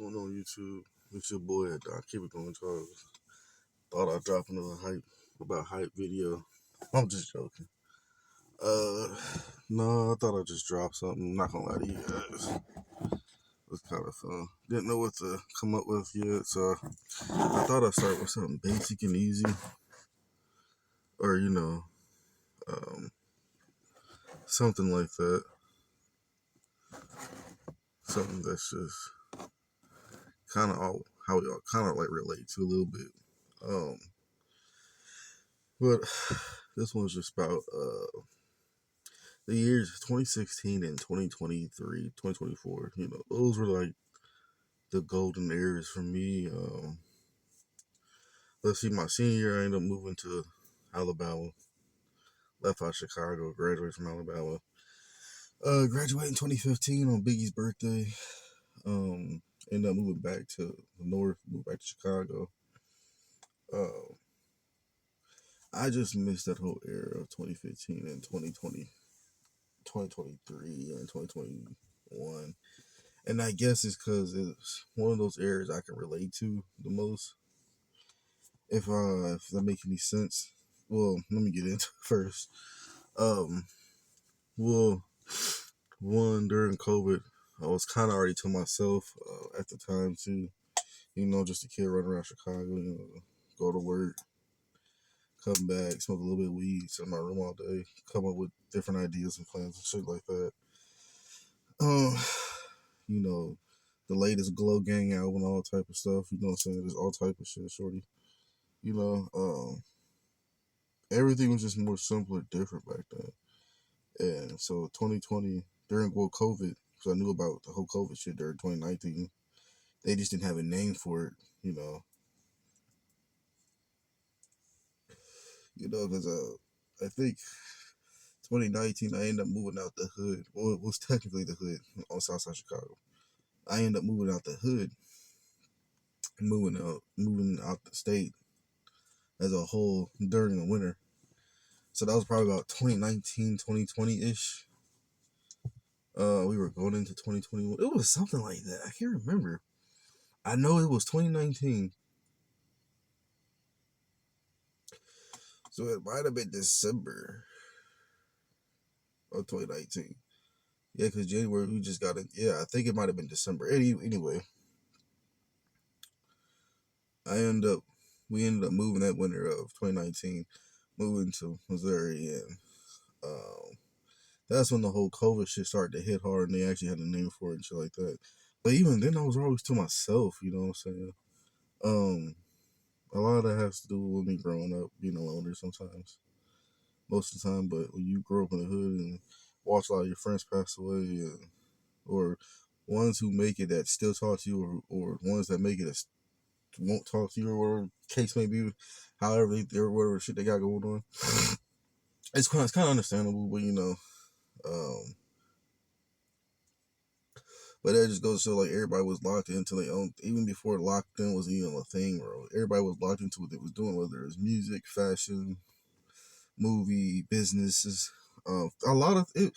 going on YouTube? It's your boy at Doc. Keep it going, Charles. Thought I'd drop another hype video. I'm just joking. Uh, no, I thought I'd just drop something. I'm not gonna lie to you guys. It was kind of fun. Didn't know what to come up with yet, so I thought I'd start with something basic and easy, or um, something like that. Something that's just kind of all how we all kind of like relate to a little bit. Um, but this one's just about the years 2016 and 2023, 2024. Those were like the golden eras for me. Let's see, my senior year, I ended up moving to Alabama. Left out Chicago, graduated from Alabama. Graduated in 2015 on Biggie's birthday. Ended up moving back to the north, moved back to Chicago. Uh, I just missed that whole era of 2015 and 2020, 2023 and 2021. And I guess it's because it's one of those areas I can relate to the most. If that makes any sense. Well, let me get into it first. Um, well, one during COVID, I was kind of already to myself at the time too. Just a kid running around Chicago. Go to work, come back, smoke a little bit of weed, sit in my room all day, come up with different ideas and plans and shit like that. Um, you know, the latest Glow Gang album, all type of stuff. You know what I'm saying? There's all type of shit, shorty. You know, everything was just more simpler, different back then. And so 2020, during COVID, because I knew about the whole COVID shit during 2019, they just didn't have a name for it, you know. Because I think 2019, I ended up moving out the hood. Well, it was technically the hood on Southside Chicago. I ended up moving out the hood, moving out the state as a whole during the winter. So that was probably about 2019, 2020-ish. We were going into 2021. It was something like that. I can't remember. I know it was 2019. So it might have been December of 2019. Yeah, because January we just got it. Yeah, I think it might have been December. Anyway, we ended up moving that winter of 2019, moving to Missouri, and that's when the whole COVID shit started to hit hard, and they actually had a name for it and shit like that. But even then, I was always to myself. You know what I'm saying? A lot of that has to do with me growing up, being a loner sometimes, most of the time. But when you grow up in the hood and watch a lot of your friends pass away, or ones who make it that still talk to you, or ones that make it that won't talk to you, or whatever case may be, however or whatever shit they got going on, it's kind of understandable. But but that just goes to show like everybody was locked into their own. Even before lockdown was even a thing, bro. Everybody was locked into what they was doing, whether it was music, fashion, movie, businesses. A lot of it.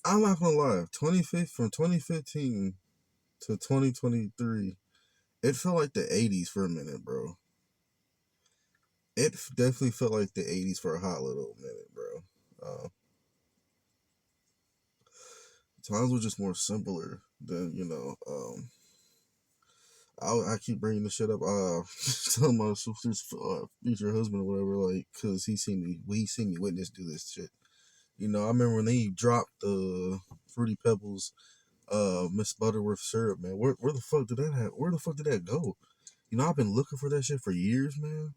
I'm not gonna lie. From 2015 to 2023, it felt like the 80s for a minute, bro. It definitely felt like the 80s for a hot little minute, bro. Times were just more simpler than I keep bringing this shit up. Telling my sister's future husband or whatever, like, cause he seen me witness do this shit. I remember when they dropped the Fruity Pebbles, Miss Butterworth syrup, man. Where the fuck did that Where the fuck did that go? I've been looking for that shit for years, man.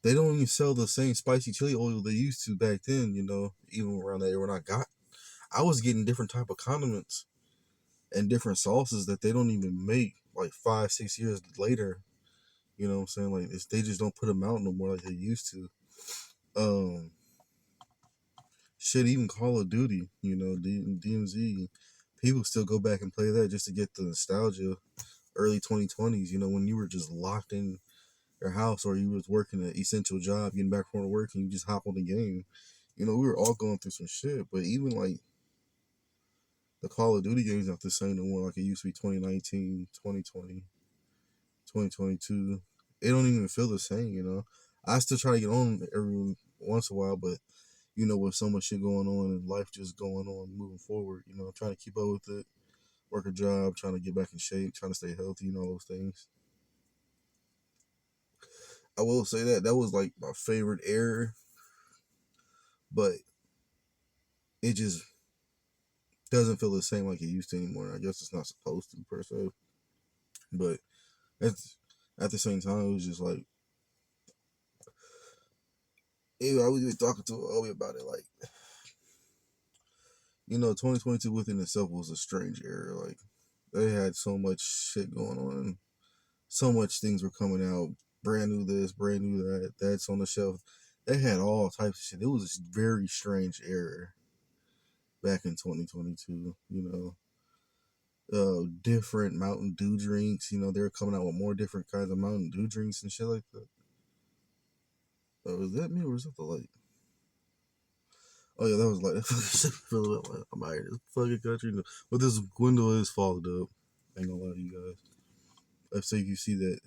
They don't even sell the same spicy chili oil they used to back then. Even around that era when I was getting different type of condiments and different sauces that they don't even make like 5-6 years later. You know what I'm saying? Like they just don't put them out no more like they used to. Um, Shit, even Call of Duty, DMZ, people still go back and play that just to get the nostalgia. Early 2020s, when you were just locked in your house or you was working an essential job, getting back from work and you just hop on the game. We were all going through some shit, but even like The Call of Duty game's not the same no more like it used to be 2019, 2020, 2022. It don't even feel the same, you know. I still try to get on every once in a while, but you know, with so much shit going on and life just going on, moving forward, you know, trying to keep up with it, work a job, trying to get back in shape, trying to stay healthy, and all those things. I will say that was like my favorite era, but it just doesn't feel the same like it used to anymore. I guess it's not supposed to per se, but at the same time, it was just like, I was even talking to Obi about it. Like, you know, 2022 within itself was a strange era. Like, they had so much shit going on, so much things were coming out, brand new this, brand new that, that's on the shelf. They had all types of shit. It was a very strange era back in 2022. You know, different Mountain Dew drinks. You know, they're coming out with more different kinds of Mountain Dew drinks and shit like that. Was that me or was that the light? Oh yeah, that was like that fucking shit feeling like I'm out of this fucking country. But this window is fogged up. Ain't gonna lie to you guys. Let's say you see that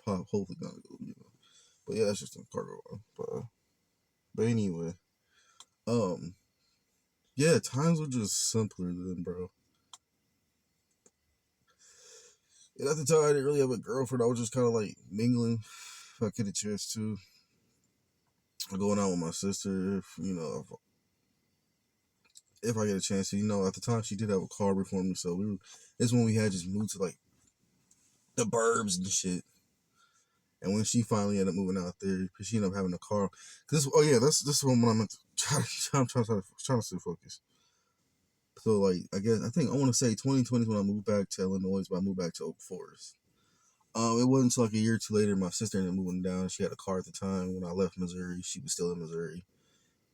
pop, hopefully gonna go, you know. But yeah, that's just a cargo one. But anyway, um, yeah, times were just simpler then, bro. And at the time, I didn't really have a girlfriend. I was just kind of like mingling. If I get a chance to, going out with my sister. If, you know, if I get a chance to, you know, at the time she did have a car before me, so we were. It's when we had just moved to like the burbs and shit. And when she finally ended up moving out there, because she ended up having a car. Cause oh yeah, this one when I'm trying to stay focused. So like I think I want to say 2020 when I moved back to Illinois, but I moved back to Oak Forest. It wasn't until like a year or two later my sister ended up moving down. She had a car at the time when I left Missouri. She was still in Missouri.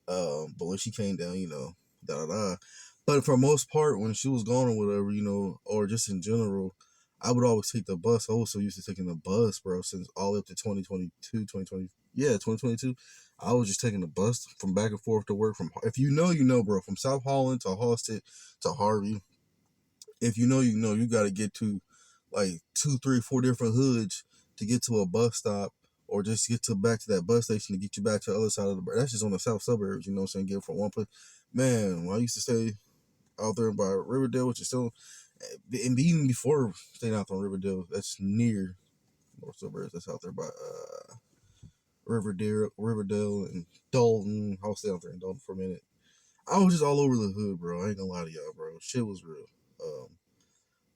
But when she came down, you know, da da da. But for most part, when she was gone or whatever, you know, or just in general, I would always take the bus. I was so used to taking the bus, bro, since all the way up to 2022, 2020. Yeah, 2022. I was just taking the bus from back and forth to work. From if you know, you know, bro. From South Holland to Halsted to Harvey. If you know, you know. You got to get to like 2, 3, 4 different hoods to get to a bus stop, or just get to back to that bus station to get you back to the other side of the. That's just on the south suburbs. You know what I'm saying? Get from one place. Man, when I used to stay out there by Riverdale, which is still, and even before staying out on Riverdale, that's near north suburbs. That's out there by Riverdale and Dalton. I was staying out there in Dalton for a minute. I was just all over the hood, bro. I ain't gonna lie to y'all, bro. Shit was real.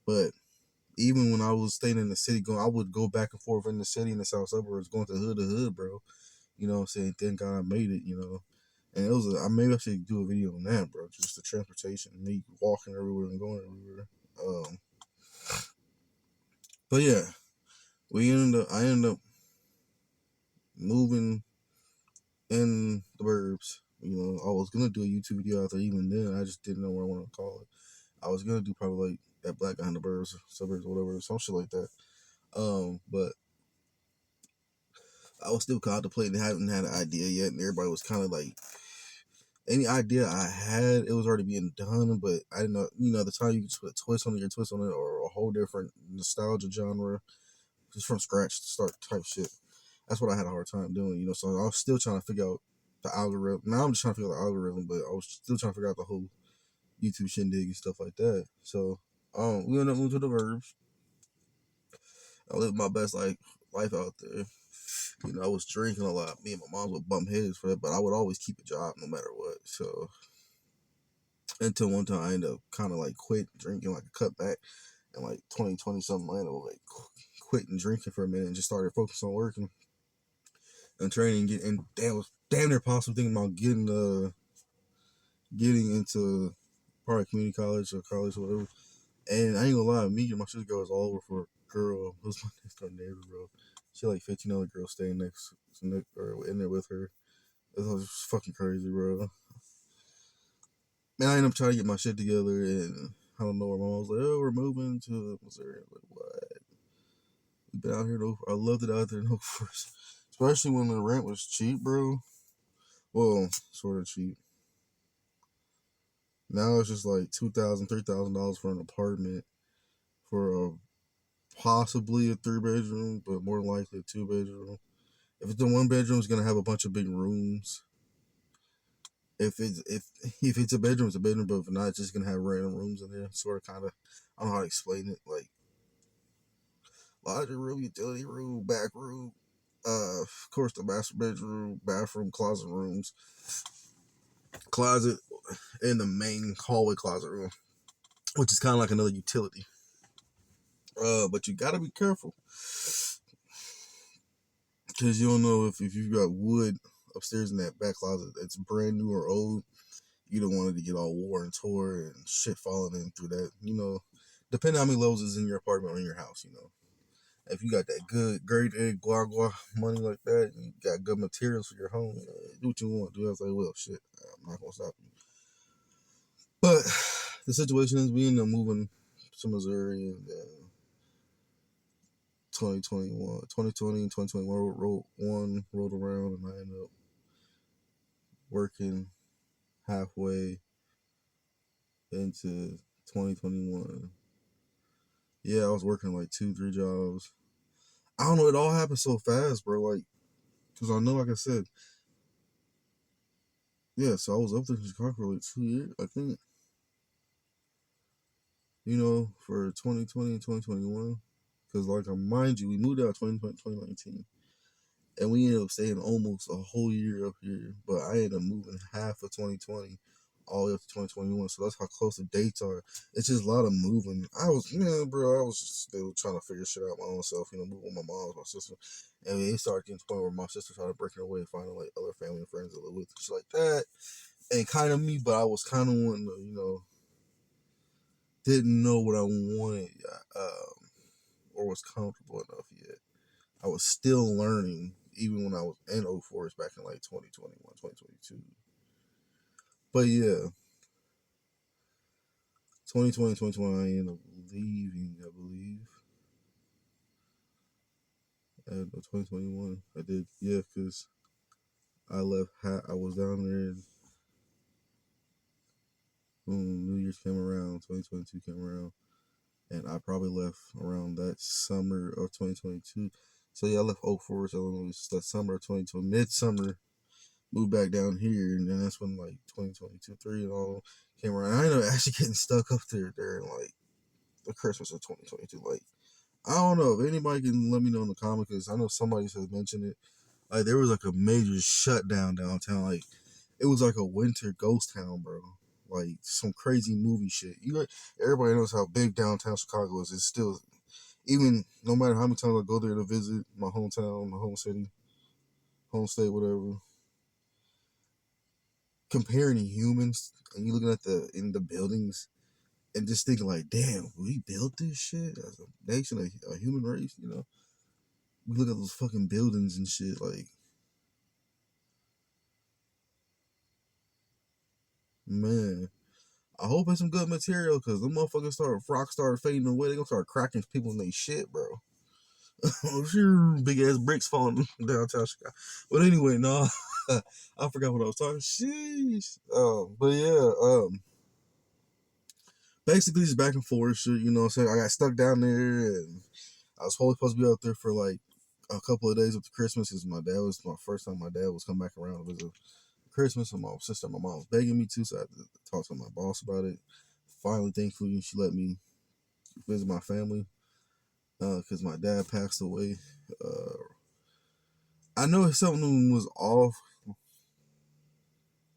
But even when I was staying in the city, I would go back and forth in the city in the south suburbs, going to hood, bro. You know what I'm saying? Thank God I made it, you know. And it was, maybe I should do a video on that, bro. Just the transportation, me walking everywhere and going everywhere. Um, but yeah, I ended up moving in the burbs. You know, I was gonna do a YouTube video out there even then. I just didn't know what I wanted to call it. I was gonna do probably like that Black Guy in the Burbs, Suburbs, whatever, some shit like that. But I was still contemplating, hadn't had an idea yet, and everybody was kind of like, any idea I had, it was already being done, but I didn't know, you know, the time you could put a twist on it, or a whole different nostalgia genre, just from scratch to start type shit. That's what I had a hard time doing, you know. So I was still trying to figure out the algorithm. Now I'm just trying to figure out the algorithm, but I was still trying to figure out the whole YouTube shindig and stuff like that. So we ended up moving to the Verbs. I lived my best life out there. You know, I was drinking a lot. Me and my mom would bump heads for that, but I would always keep a job no matter what. So until one time I ended up kind of like quit drinking, like a cutback, and like 2020 something later, I was like quitting drinking for a minute and just started focusing on working and training. And damn, was damn near possible thinking about getting into probably community college or college or whatever. And I ain't gonna lie, me and my sister was all over for a girl. It was my next door neighbor, bro. She had like 15 other girls staying next or in there with her. It was fucking crazy, bro. Man, I ended up trying to get my shit together, and I don't know where my mom was like, "Oh, we're moving to Missouri." I'm like, what? We've been out here. I loved it out there in Oak Forest, especially when the rent was cheap, bro. Well, sort of cheap. Now it's just like $2,000, $3,000 for an apartment for a possibly a 3 bedroom, but more than likely a 2 bedroom. If it's a 1 bedroom, it's gonna have a bunch of big rooms. If it's a bedroom, it's a bedroom. But if not, it's just gonna have random rooms in there. Sort of, kind of. I don't know how to explain it. Like laundry room, utility room, back room. Of course, the master bedroom, bathroom, closet rooms, closet, and the main hallway closet room, which is kind of like another utility. But you gotta be careful because you don't know if you've got wood upstairs in that back closet that's brand new or old. You don't want it to get all worn and tore and shit falling in through that. Depending on how many levels is in your apartment or in your house. If you got that good grade A guagua money like that, and you got good materials for your home, do what you want. Do as I will. Shit, I'm not gonna stop you. But the situation is we end up moving to Missouri in 2021, 2020 and 2021 rolled around, and I ended up working halfway into 2021. Yeah, I was working like 2, 3 jobs. I don't know. It all happened so fast, bro. Like, cause I know, like I said, yeah. So I was up there in Chicago for like 2 years, I think. For 2020 and 2021. Cause like, mind you, we moved out 2019. And we ended up staying almost a whole year up here. But I ended up moving half of 2020 all the way up to 2021. So that's how close the dates are. It's just a lot of moving. I was just still trying to figure shit out my own self, moving with my mom, my sister. And it started getting to the point where my sister started breaking away, finding like other family and friends to live with, shit like that. And kind of me, but I was kind of wanting to, didn't know what I wanted, or was comfortable enough yet. I was still learning, even when I was in 04s back in like 2021, 2022. But yeah, 2020, 2021, I ended up leaving, I believe. 2021, I did, yeah, because I left, I was down there, and boom, New Year's came around, 2022 came around, and I probably left around that summer of 2022. So yeah, I left 04s, Illinois, that summer of 2020, midsummer, moved back down here, and then that's when like 2022, 3 and all came around. I ended up actually getting stuck up there during like the Christmas of 2022. Like, I don't know if anybody can let me know in the comments, because I know somebody has mentioned it. Like, there was like a major shutdown downtown. Like, it was like a winter ghost town, bro. Like some crazy movie shit. Everybody knows how big downtown Chicago is. It's still, even no matter how many times I go there to visit my hometown, my home city, home state, whatever. Comparing the humans, and you looking at the buildings and just thinking like, damn, we built this shit as a nation, a human race. We look at those fucking buildings and shit. Like, man, I hope it's some good material, because the motherfuckers start fading away. They gonna start cracking people in their shit, bro. Big ass bricks falling downtown Chicago. But anyway, no, I forgot what I was talking. Sheesh. But yeah, basically just back and forth shit. You know what I'm saying? I got stuck down there, and I was supposed to be out there for like a couple of days after Christmas, because my first time my dad was coming back around to visit Christmas, and my sister and my mom was begging me to, so I had to talk to my boss about it. Finally, thankfully, she let me visit my family, because my dad passed away. I know something was off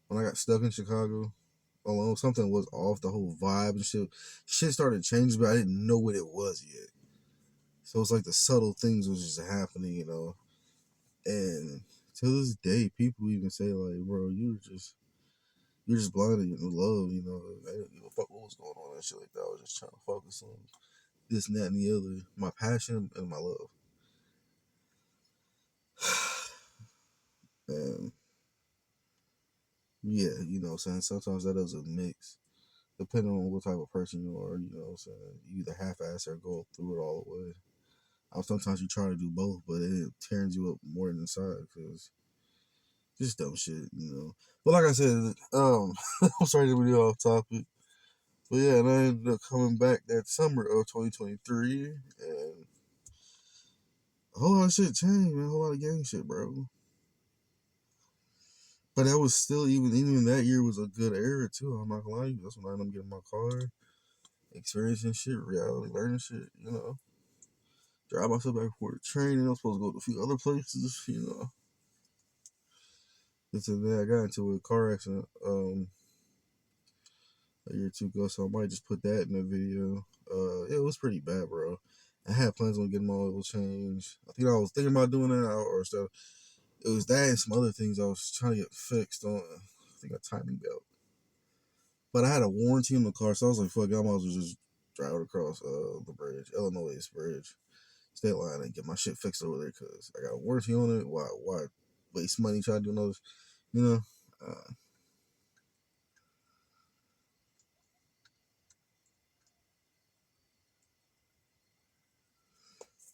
when I got stuck in Chicago alone. Something was off, the whole vibe and shit. Shit started changing, but I didn't know what it was yet. So it's like the subtle things was just happening, And to this day, people even say like, "Bro, you're just blinded in love." I didn't give a fuck what was going on and shit like that. I was just trying to focus on this and that and the other, my passion and my love. And yeah, saying sometimes that is a mix, depending on what type of person you are. Saying you either half-ass or go through it all the way. Sometimes you try to do both, but it tears you up more than inside, because Just dumb shit, you know. But like I said, I'm sorry to be off topic. But yeah, and I ended up coming back that summer of 2023, and a whole lot of shit changed, man. A whole lot of gang shit, bro. But that was still even that year was a good era too. I'm not gonna lie to you. That's when I ended up getting my car, experiencing shit, reality, learning shit. You know, drive myself back for the training. I was supposed to go to a few other places. You know, and so then I got into a car accident a year or two ago, so I might just put that in the video. It was pretty bad, bro. I had plans on getting my oil change. I think I was thinking about doing that or stuff. It was that and some other things I was trying to get fixed on. I think a timing belt. But I had a warranty on the car, so I was like, fuck, I might as well just drive it across the bridge, Illinois bridge, state line, and get my shit fixed over there because I got a warranty on it. Why waste money trying to do another, you know? Uh,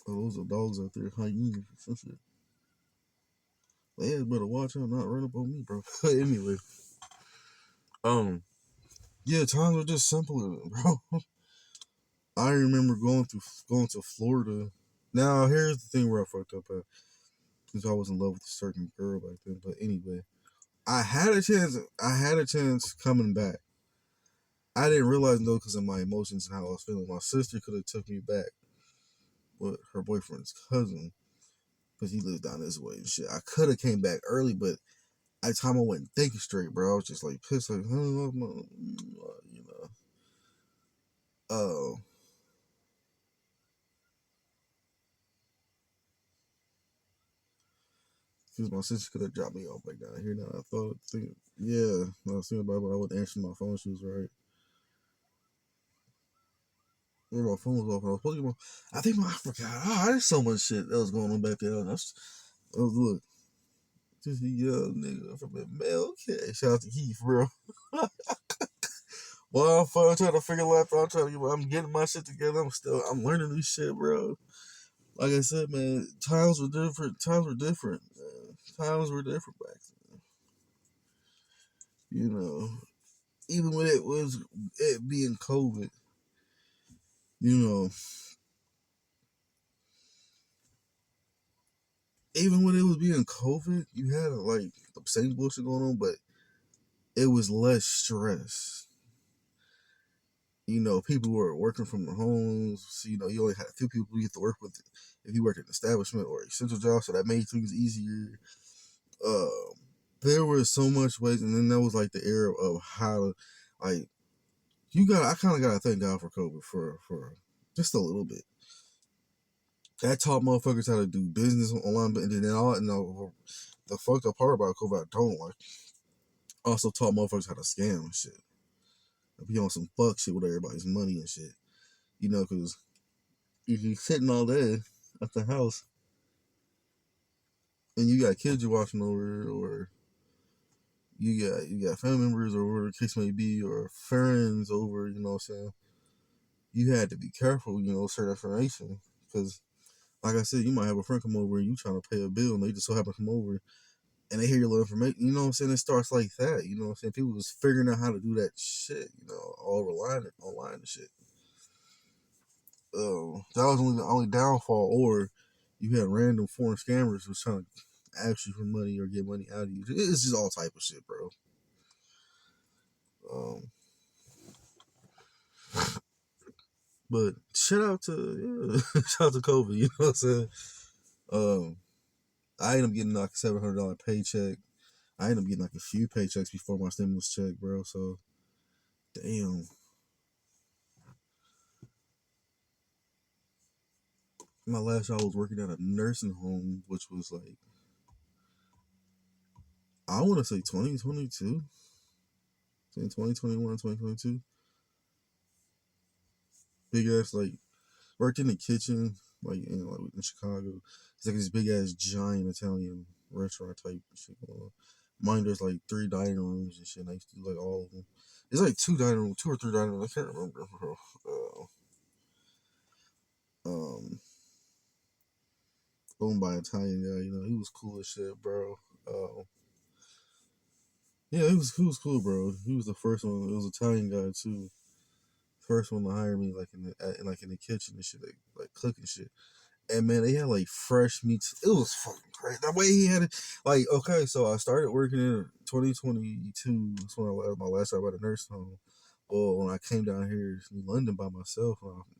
oh, those are dogs out there, hyenas or some shit. Yeah, better watch out, not run up on me, bro. Anyway, um, yeah, times were just simpler, bro. I remember going to Florida. Now here's the thing where I fucked up at, because I was in love with a certain girl back then. But anyway, I had a chance. I had a chance coming back. I didn't realize though, because of my emotions and how I was feeling. My sister could have took me back with her boyfriend's cousin, because he lives down this way and shit. I could have came back early, but at the time I wasn't thinking straight, bro. I was just like pissed, like, you know. Oh, because my sister could have dropped me off back down here. Now I thought, yeah, I was thinking about it, but I wasn't answering my phone. She was right. Where my phone was off, and I was supposed to get I think I forgot. Oh, there's so much shit that was going on back there. I was look, just a young nigga from the mail. Okay, shout out to Heath, bro. Well, I'm trying to figure life out. I'm getting my shit together. I'm learning this shit, bro. Like I said, man, times were different. Times were different. Man. Times were different back then. You know, even when it being COVID, you know, even when it was being COVID, you had like the same bullshit going on, but it was less stress. You know, people were working from their homes. So, you know, you only had a few people you have to work with if you worked in an establishment or essential job, so that made things easier. Um, there was so much ways, and then that was like the era of how to, like, I kind of got to thank God for COVID for just a little bit. That taught motherfuckers how to do business online, but then the fucked up part about COVID I don't like also taught motherfuckers how to scam and shit. Be on some fuck shit with everybody's money and shit. You know, because if you sitting all day at the house and you got kids you're watching over, or you got family members or whatever the case may be, or friends over, you know what I'm saying? You had to be careful, you know, certain information. Because, like I said, you might have a friend come over and you trying to pay a bill and they just so happen to come over and they hear your little information, you know what I'm saying? It starts like that, you know what I'm saying? People was figuring out how to do that shit, you know, all relying online and shit. That was only the only downfall, or you had random foreign scammers who was trying to ask you for money or get money out of you. It's just all type of shit, bro. Um, but shout out to COVID. You know what I'm saying? Um, I ended up getting like a $700 paycheck. I ended up getting like a few paychecks before my stimulus check, bro. So damn, my last job was working at a nursing home, which was like I want to say 2022, 2021, 2022. Big ass like worked in the kitchen, like in Chicago. It's like this big ass giant Italian restaurant type shit going on. Mine there's like three dining rooms and shit. And I used to do like all of them. It's like two or three dining rooms. I can't remember, bro. Um, owned by an Italian guy. You know, he was cool as shit, bro. Yeah, he was cool, bro. He was the first one. It was an Italian guy too. First one to hire me, like in the kitchen and shit, like cooking shit. And man, they had like fresh meats. It was fucking crazy. The way he had it, like okay, so I started working in 2022. That's when I left my last job at a nursing home. Well, when I came down here to London by myself,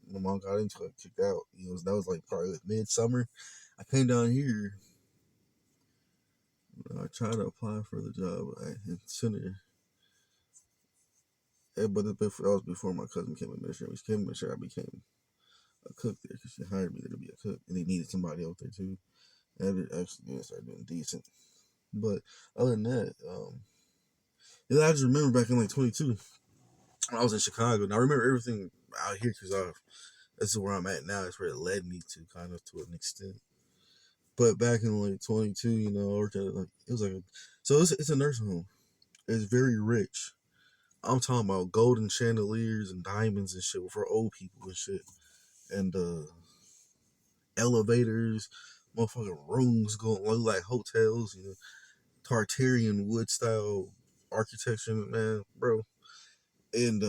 my mom got into it, kicked out. That was like probably midsummer. I came down here. I tried to apply for the job in center, but that was before my cousin became a administrator. She became administrator. I became a cook there because she hired me there to be a cook, and they needed somebody out there too. And I actually started doing decent. But other than that, yeah, I just remember back in like 22, I was in Chicago, and I remember everything out here because that's where I'm at now. It's where it led me to kind of to an extent. But back in like 22, I worked at like it was like so it's a nursing home. It's very rich. I'm talking about golden chandeliers and diamonds and shit for old people and shit, and elevators, motherfucking rooms going look like hotels. Tartarian wood style architecture, man, bro. And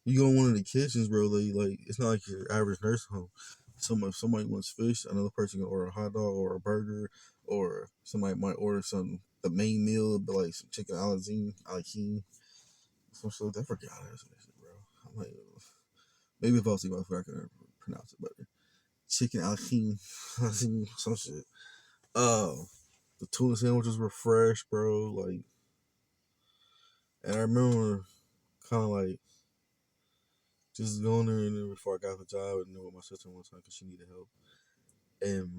you go in one of the kitchens, bro. Like it's not like your average nursing home. Somebody wants fish, another person can order a hot dog or a burger, or somebody might order the main meal, but like some chicken alazine, some shit. I forgot how to say that shit, bro. I'm like, maybe if I was thinking about it, I could pronounce it better. Chicken alazine, some shit. Uh, the tuna sandwiches were fresh, bro. Like, and I remember kind of like just going there and then before I got the job and then with my sister one time because she needed help. And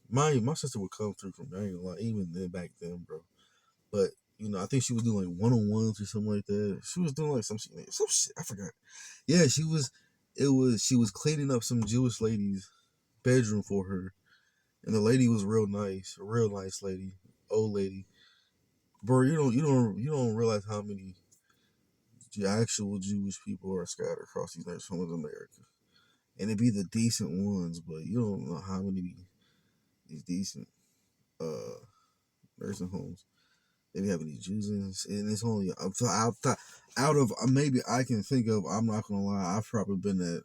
my sister would come through from me. I ain't gonna lie, even then back then, bro. But I think she was doing like 1-on-ones or something like that. She was doing like some shit. I forgot. Yeah, she was. She was cleaning up some Jewish lady's bedroom for her, and the lady was real nice, a real nice lady, old lady. Bro, you don't realize how many actual Jewish people are scattered across these nursing homes in America, and it be the decent ones, but you don't know how many these decent uh nursing homes they be having these Jews in, and it's only out of maybe I can think of. I'm not gonna lie, I've probably been at.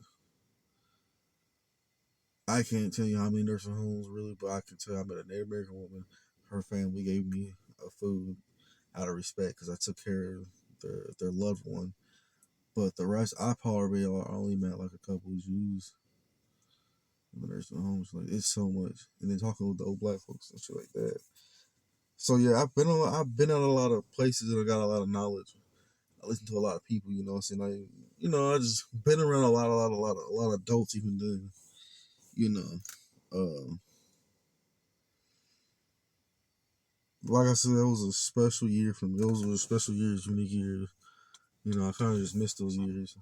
I can't tell you how many nursing homes really, but I can tell you I met a Native American woman. Her family gave me a food out of respect because I took care of their loved one. But the rest, I probably only met like a couple of Jews in the nursing homes. Like it's so much, and then talking with the old black folks and shit like that. So yeah, I've been at a lot of places and I got a lot of knowledge. I listen to a lot of people, what I'm saying. I just been around a lot of adults even then, you know. Like I said, that was a special year for me. Those were special years, unique years. I kind of just missed those years.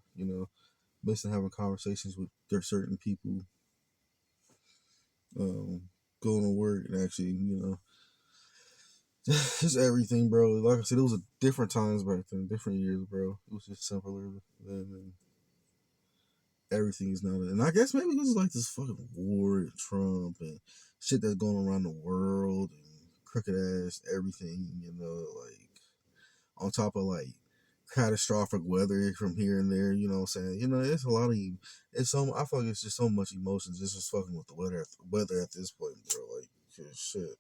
Missing having conversations with their certain people, um, going to work and actually, just everything, bro. Like I said, it was a different times back then, different years, bro. It was just simpler than everything is now. And I guess maybe because it's like this fucking war and Trump and shit that's going around the world and crooked ass everything, like on top of like catastrophic weather from here and there, you know what I'm saying? It's a lot of I feel like it's just so much emotions. It's just fucking with the weather at this point, bro. Like shit.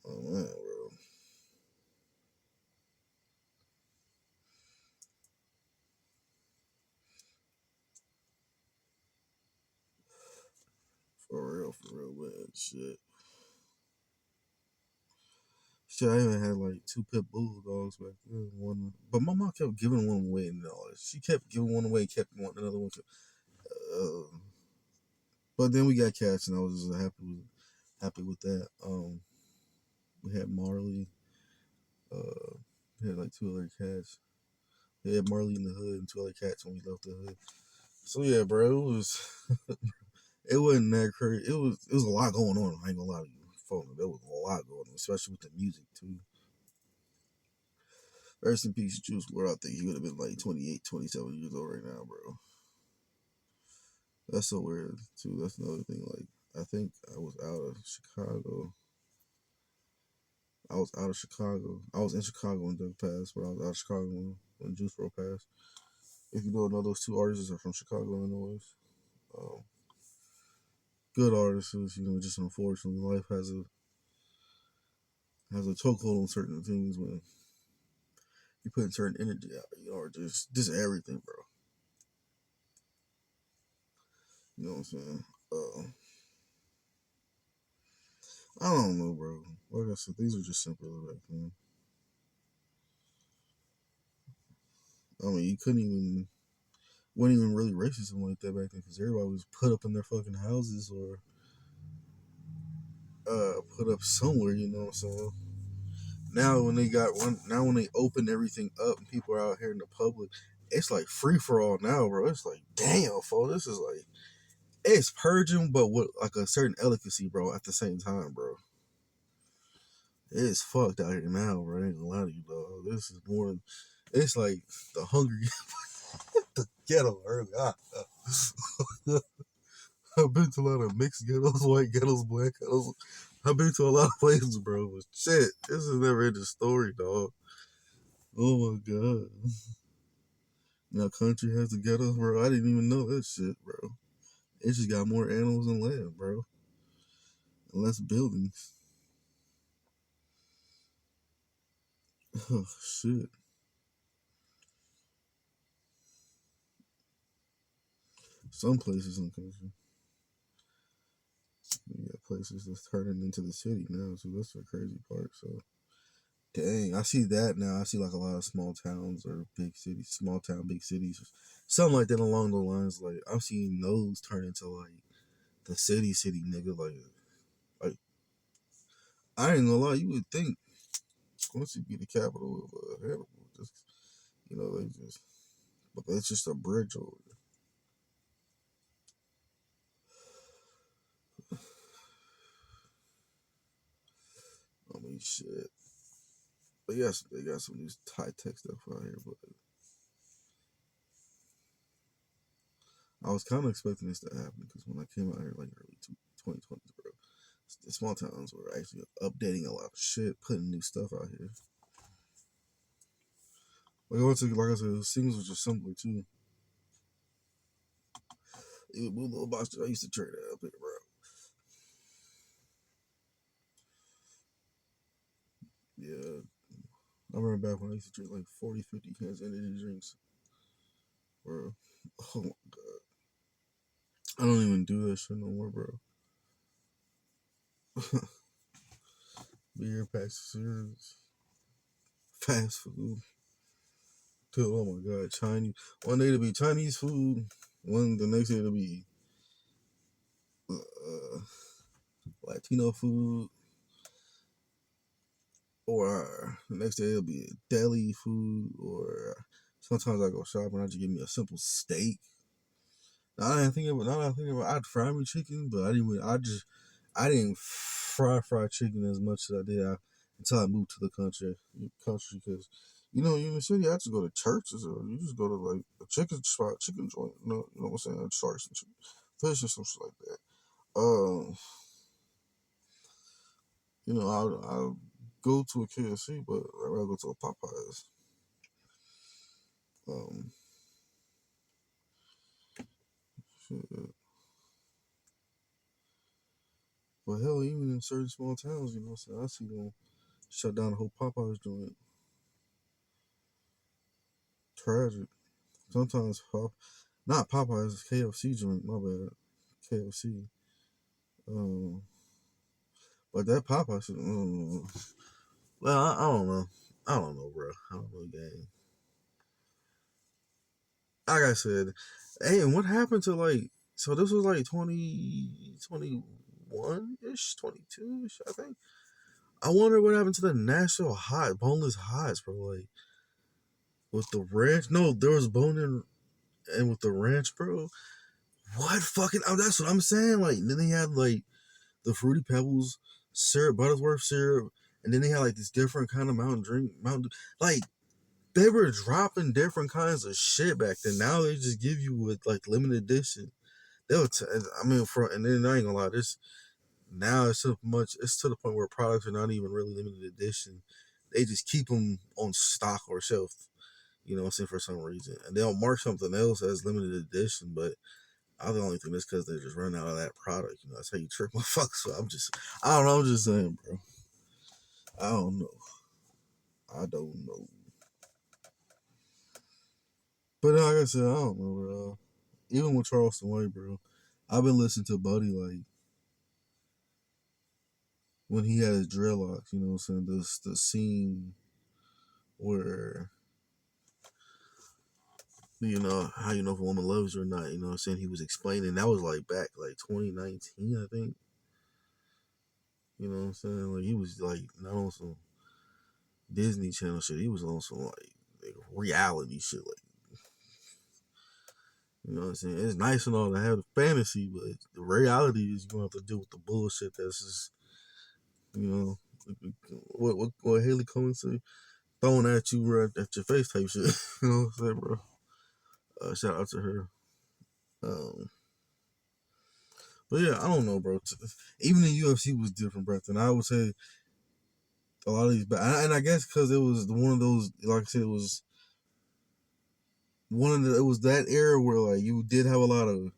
Oh man, bro. For real, man. Shit. Shit, I even had like two pit bull dogs back then. One, but my mom kept giving one away, and all that. She kept giving one away, kept wanting another one. But then we got cats, and I was just happy with that. We had Marley. We had like two other cats. We had Marley in the hood and two other cats when we left the hood. So yeah, bro, it wasn't that crazy. It was a lot going on. I ain't gonna lie to you, folks. There was a lot going on, especially with the music too. Rest in peace, Juice WRLD. I think he would have been like 28, 27 years old right now, bro. That's so weird too. That's another thing. Like I think I was out of Chicago. I was out of Chicago. I was in Chicago when Doug passed, but I was out of Chicago when Juice WRLD passed. If you don't know, those two artists are from Chicago, Illinois. Um, Good artists, just unfortunately, life has a chokehold on certain things when you put certain energy out, or just everything, bro. You know what I'm saying? Uh, I don't know, bro. Like I said, these were just simpler back then. I mean, you couldn't even wasn't even really racism like that back then because everybody was put up in their fucking houses or put up somewhere. You know what I'm saying? Now when they open everything up and people are out here in the public, it's like free for all now, bro. It's like damn, fo, this is like it's purging, but with like a certain delicacy, bro. At the same time, bro, it's fucked out here now, bro. I ain't gonna lie to you, dog. This is more. It's like the hungry, the ghetto early. I've been to a lot of mixed ghettos, white ghettos, black ghettos. I've been to a lot of places, bro. But shit, this is never ending story, dog. Oh my god. Now country has the ghettos, bro. I didn't even know that shit, bro. It just got more animals and land, bro. And less buildings. Oh shit. Some places in the country. You got places that's turning into the city now, so that's the crazy part. So dang, I see that now. I see like a lot of small towns or big cities, small town, big cities, something like that along the lines. Like I'm seeing those turn into like the city, nigga. Like I ain't gonna lie, you would think once you be the capital of Hannibal, just they just, but that's just a bridge over. I mean, shit. But yes, they got some new high tech stuff out here. But I was kind of expecting this to happen because when I came out here like early 2020s, bro, the small towns were actually updating a lot of shit, putting new stuff out here. Like I said, things was just simpler too. Even blue little box, I used to trade that up here, bro. Yeah, I remember back when I used to drink like 40, 50 cans of energy drinks, bro. Oh my god, I don't even do that shit no more, bro. Beer, packs of cereals, fast food. Oh my god, Chinese. One day it'll be Chinese food. The next day it'll be uh, Latino food. Or the next day it'll be deli food. Or sometimes I go shopping. I just give me a simple steak. Now that I think about, I'd fry me chicken, but I didn't. I didn't fry chicken as much as I did until I moved to the country because you in the city, I just go to churches or you just go to like a chicken spot, chicken joint. You know what I'm saying? Start some chicken, fish or some shit like that. I'll go to a KFC, but I'd rather go to a Popeyes. Um, shit. But hell, even in certain small towns, you know what I'm saying? I see them shut down the whole Popeyes joint. Tragic. Sometimes not Popeyes, KFC joint. My bad, KFC. Um, but that Popeye shit. Well, I don't know. I don't know, bro. I don't know, gang. Like I said, hey, and what happened to like? So this was like 2021 ish, 22 ish, I think. I wonder what happened to the Nashville hot boneless hots, bro. Like with the ranch. No, there was bone in and with the ranch, bro. What fucking? Oh, that's what I'm saying. Like then they had like the fruity pebbles syrup, Butterworth syrup, and then they had like this different kind of Mountain. Like they were dropping different kinds of shit back then. Now they just give you with like limited edition. I mean, and then I ain't gonna lie, this Now it's to the point where products are not even really limited edition. They just keep them on stock or shelf, you know what I'm saying, for some reason. And they'll mark something else as limited edition, but I don't only think that's because they just run out of that product. You know, that's how you trick motherfuckers. So I don't know, I'm just saying, bro. I don't know. I don't know. But like I said, I don't know, bro. Even with Charleston White, bro, I've been listening to Buddy like when he had his dreadlocks, you know what I'm saying? The scene where you know how you know if a woman loves you or not, you know what I'm saying? He was explaining that was like back like 2019, I think. You know what I'm saying? Like he was like not on some Disney Channel shit. He was on some like reality shit. Like you know what I'm saying? It's nice and all to have the fantasy, but the reality is you're gonna have to deal with the bullshit that's just you know what Haley Cohen say, throwing at you right at your face type shit. You know what I'm saying, bro? Shout out to her. Um, but yeah, I don't know, bro. Even the UFC was different, bro. And I would say a lot of these, but and I guess because it was one of those, like I said, it was it was that era where like you did have a lot of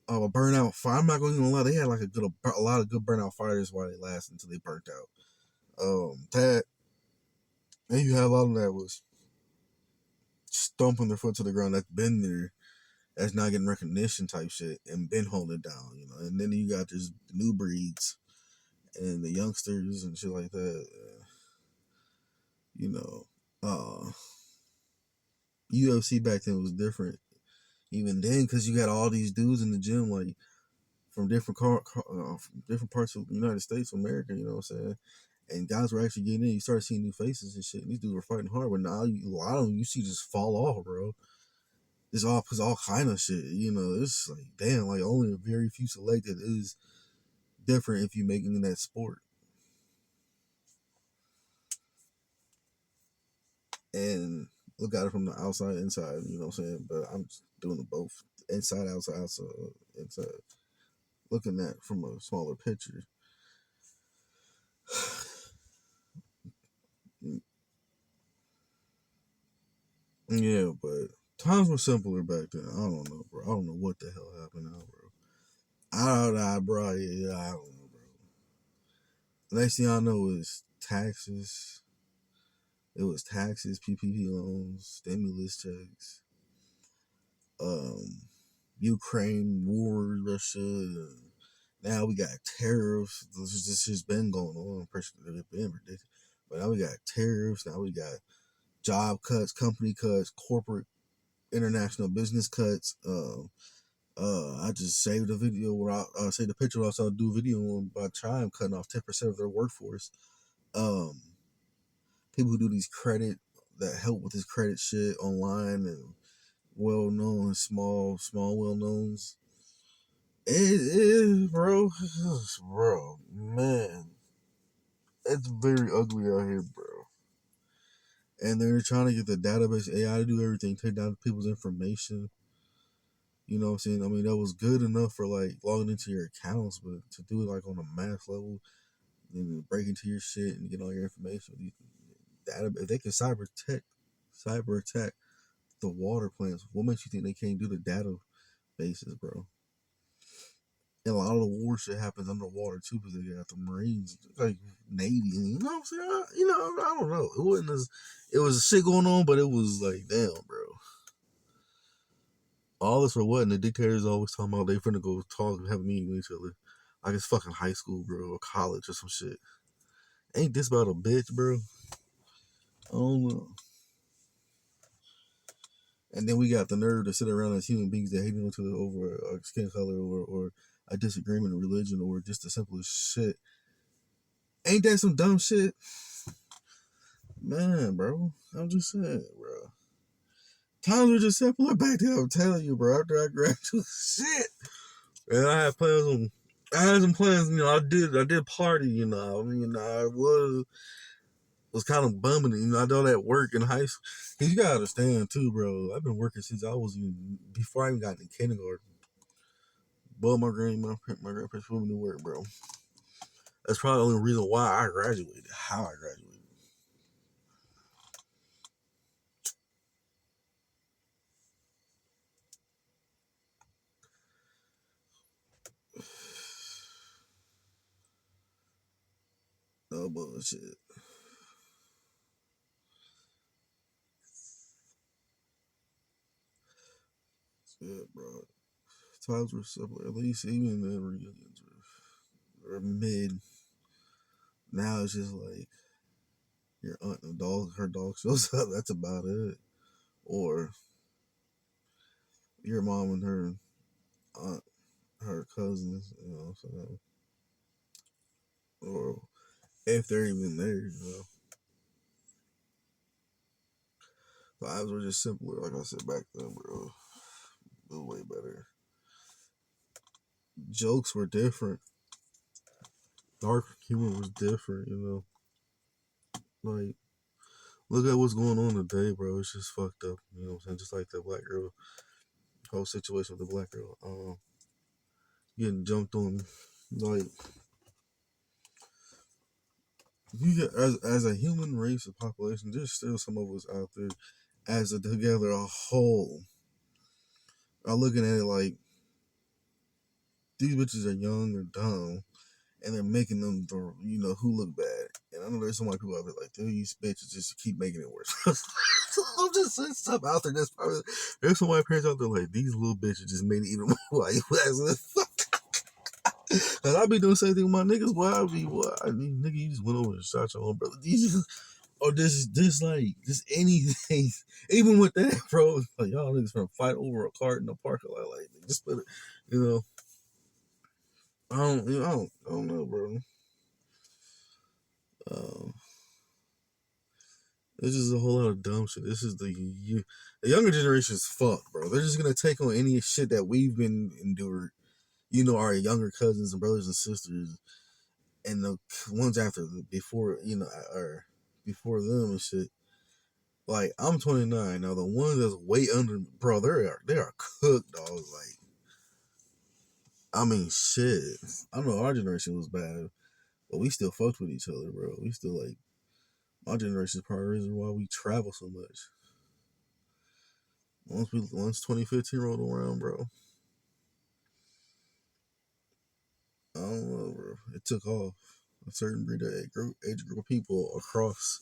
a burnout fight. I'm not going to even lie, they had like a lot of good burnout fighters while they lasted until they burnt out. That and you had a lot of them that was stomping their foot to the ground. That's been there, that's not getting recognition type shit, and been holding it down, you know. And then you got this new breeds and the youngsters and shit like that. You know, UFC back then was different. Even then, because you got all these dudes in the gym, like from from different parts of the United States of America. You know what I'm saying? And guys were actually getting in. You start seeing new faces and shit. And these dudes were fighting hard, but now a lot of them you see just fall off, bro. It's all because all kind of shit. You know, it's like damn, like only a very few selected is different if you making that sport. And look at it from the outside, inside. You know what I'm saying? But I'm just doing it both inside, outside, inside. Looking at from a smaller picture. Yeah, but times were simpler back then. I don't know, bro. I don't know what the hell happened now, bro. I don't know, bro. Yeah, I don't know, bro. Next thing I know is taxes. It was taxes, PPP loans, stimulus checks, um, Ukraine war, Russia. Now we got tariffs. This has been going on. It's been ridiculous. But now we got tariffs. Now we got job cuts, company cuts, corporate international business cuts. I just saved a video where I saved a picture where I saw do a video on by Chime cutting off 10% of their workforce. Um, People who do these credit that help with this credit shit online and well known small well knowns. It is, bro. Bro, man, it's very ugly out here, bro. And they're trying to get the database AI to do everything, take down people's information. You know what I'm saying? I mean, that was good enough for like logging into your accounts, but to do it like on a mass level, and break into your shit and get all your information, if they can cyber attack the water plants, what makes you think they can't do the databases, bro? And a lot of the war shit happens underwater too, because they got the Marines, like Navy. You know what I'm saying? I don't know. It wasn't as it was shit going on, but it was like, damn, bro. All this for what? And the dictators always talking about they finna go talk and have a meeting with each other, like it's fucking high school, bro, or college or some shit. Ain't this about a bitch, bro? I don't know. And then we got the nerve to sit around as human beings that hate each other over a skin color or a disagreement in religion or just the simplest shit. Ain't that some dumb shit? Man, bro. I'm just saying, bro. Times were just simpler back then, I'm telling you, bro. After I graduated, shit. And I had some plans, I did party, I mean, I was kind of bumming it, I did all that work in high school. Cause you gotta understand too, bro. I've been working since I was before I even got in kindergarten. But my grandparents put me to work, bro. That's probably the only reason why I graduated. How I graduated. No bullshit. Yeah, bro. Times were simpler. At least even the reunions were mid. Now it's just like your aunt and dog, her dog shows up. That's about it. Or your mom and her aunt, her cousins. You know what I'm saying? Or if they're even there. You know, lives were just simpler. Like I said back then, bro. It was way better. Jokes were different. Dark humor was different. You know, like look at what's going on today, bro. It's just fucked up. You know what I'm saying? Just like the black girl, whole situation with the black girl, getting jumped on. Like you get as a human race of population, there's still some of us out there as a together a whole are looking at it like these bitches are young or dumb, and they're making them, you know, who look bad. And I know there's so many people out there like, these bitches just keep making it worse. I'm just saying stuff out there that's probably, there's so many parents out there like, these little bitches just made it even more like, cause I be doing the same thing with my niggas, boy. I be, what? I mean, nigga, you just went over and shot your own brother. Or this like, just anything, even with that, bro. Like, y'all niggas gonna fight over a cart in the parking lot. Like, just put it, you know. I don't know, bro. Um, This is a whole lot of dumb shit. This is the younger generation is fucked, bro. They're just gonna take on any shit that we've been endured. You know, our younger cousins and brothers and sisters, and the ones after, before, you know, or before them and shit. Like I'm 29 now. The ones that's way under, bro, they are cooked, dog. Like I mean, shit. I know our generation was bad, but we still fucked with each other, bro. We still like my generation is part of the reason why we travel so much. Once 2015 rolled around, bro, I don't know, bro. It took off. A certain breed of age group of people across,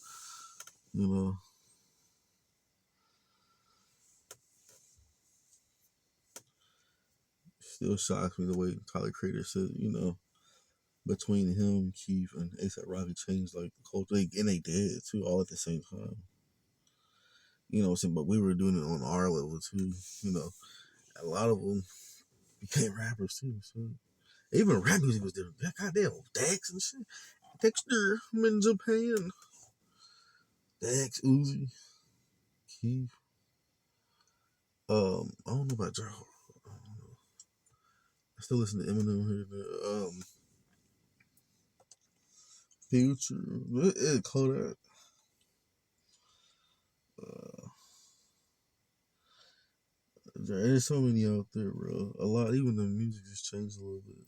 you know. Still shocks me the way Tyler Creator said, you know, between him, Keith, and A$AP Rocky changed like the culture, and they did too, all at the same time. You know what I'm saying? But we were doing it on our level too. You know, a lot of them became rappers too. So even rap music was different. Goddamn, Dax and shit. Dexter, I'm in Japan. Dax, Uzi, Keith. I don't know about Joe. I still listen to Eminem here. Future, Kodak. Uh, there's so many out there, bro. A lot. Even the music just changed a little bit.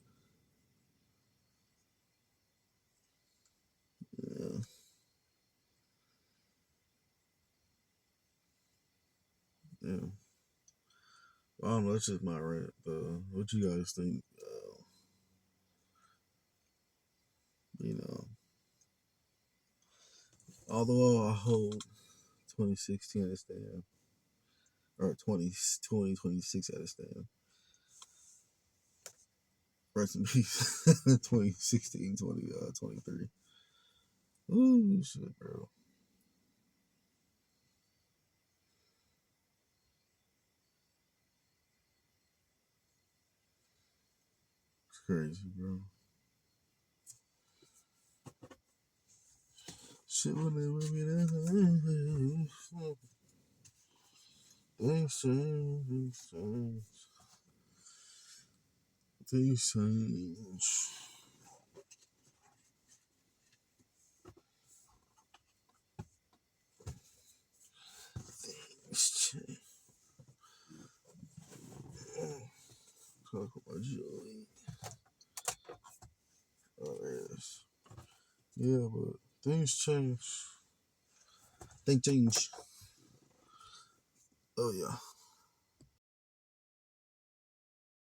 Yeah, yeah. I don't know. That's just my rant. What you guys think? You know, although I hold 2016 at a stand, or 2026 at a stand. Rest in peace. 2016, 23. Ooh, shit, bro. It's crazy, bro. Shit will never be that high. Things change, things change. Things change. Talk about joy. Oh, there it is. Yeah, but things change. Things change. Oh yeah.